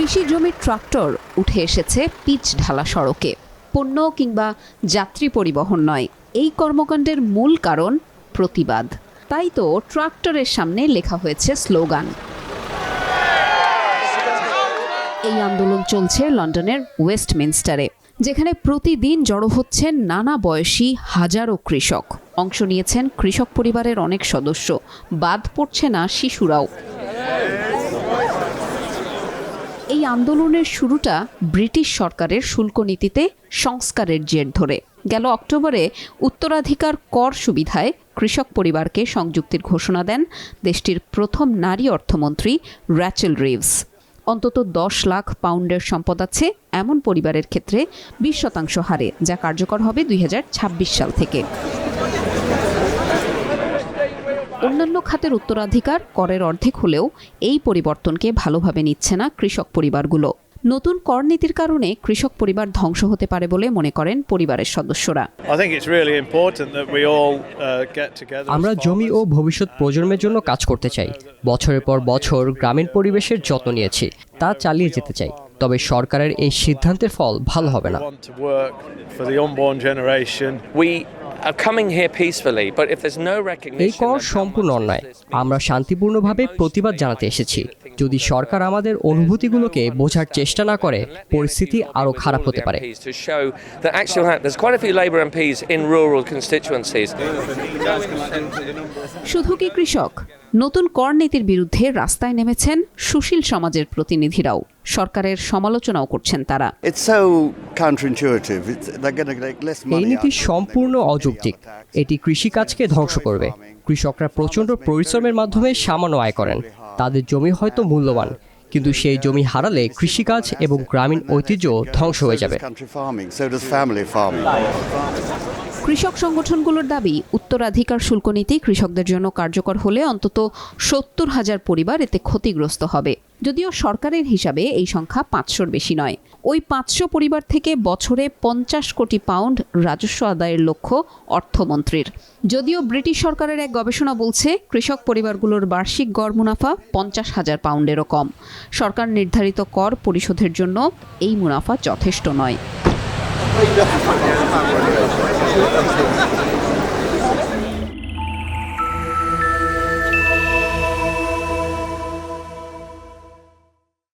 কৃষি জমির ট্রাক্টর উঠে এসেছে পিচ ঢালা সড়কে। পণ্য কিংবা যাত্রী পরিবহন নয়, এই কর্মকাণ্ডের মূল কারণ প্রতিবাদ। তাই তো ট্রাক্টরের সামনে লেখা হয়েছে স্লোগান। এই আন্দোলন চলছে লন্ডনের ওয়েস্টমিনস্টারে, যেখানে প্রতিদিন জড়ো হচ্ছেন নানা বয়সী হাজারো কৃষক। অংশ নিয়েছেন কৃষক পরিবারের অনেক সদস্য, বাদ পড়ছে না শিশুরাও। এই আন্দোলনের শুরুটা ব্রিটিশ সরকারের শুল্ক নীতিতে সংস্কারের জের ধরে। গেল অক্টোবরে উত্তরাধিকার কর সুবিধায় কৃষক পরিবারকে সংযুক্তির ঘোষণা দেন দেশটির প্রথম নারী অর্থমন্ত্রী র্যাচেল রিভস। অন্তত 10 লাখ পাউন্ডের সম্পদ আছে এমন পরিবারের ক্ষেত্রে 20% হারে, যা কার্যকর হবে 2026 সাল থেকে। অন্যান্য খাতের উত্তরাধিকার করের অর্ধেক হলেও এই পরিবর্তনকে ভালোভাবে নিচ্ছে না কৃষক পরিবারগুলো। নতুন কর নীতির কারণে কৃষক পরিবার ধ্বংস হতে পারে বলে মনে করেন পরিবারের সদস্যরা। আমরা জমি ও ভবিষ্যৎ প্রজন্মের জন্য কাজ করতে চাই। বছরের পর বছর গ্রামীণ পরিবেশের যত্ন নিয়েছি, তা চালিয়ে যেতে চাই। তবে সরকারের এই সিদ্ধান্তের ফল ভালো হবে না। এই কর সম্পূর্ণ অন্যায়। আমরা শান্তিপূর্ণভাবে প্রতিবাদ জানাতে এসেছি। যদি সরকার আমাদের অনুভূতিগুলোকে বোঝার চেষ্টা না করে, পরিস্থিতি আরো খারাপ হতে পারে। শুধু কি কৃষক? নতুন কর নীতির বিরুদ্ধে রাস্তায় নেমেছেন সুশীল সমাজের প্রতিনিধিরাও। সরকারের সমালোচনাও করছেন তারা। এই নীতি সম্পূর্ণ অযৌক্তিক। এটি কৃষিকাজকে ধ্বংস করবে। কৃষকরা প্রচণ্ড পরিশ্রমের মাধ্যমে সামান্য আয় করেন। তাদের জমি হয়তো মূল্যবান, কিন্তু সেই জমি হারালে কৃষিকাজ এবং গ্রামীণ ঐতিহ্য ধ্বংস হয়ে যাবে। কৃষক সংগঠনগুলোর দাবি, উত্তরাধিকার শুল্ক নীতি কৃষকদের জন্য কার্যকর হলে অন্তত 70,000 পরিবার এতে ক্ষতিগ্রস্ত হবে। যদিও সরকারের হিসাবে এই সংখ্যা 500-র বেশি নয়। ওই 500 পরিবার থেকে বছরে 50 কোটি পাউন্ড রাজস্ব আদায়ের লক্ষ্য অর্থমন্ত্রীর। যদিও ব্রিটিশ সরকারের এক গবেষণা বলছে কৃষক পরিবারগুলোর বার্ষিক গড় মুনাফা 50,000 পাউন্ডেরও কম। সরকার নির্ধারিত কর পরিশোধের জন্য এই মুনাফা যথেষ্ট নয়।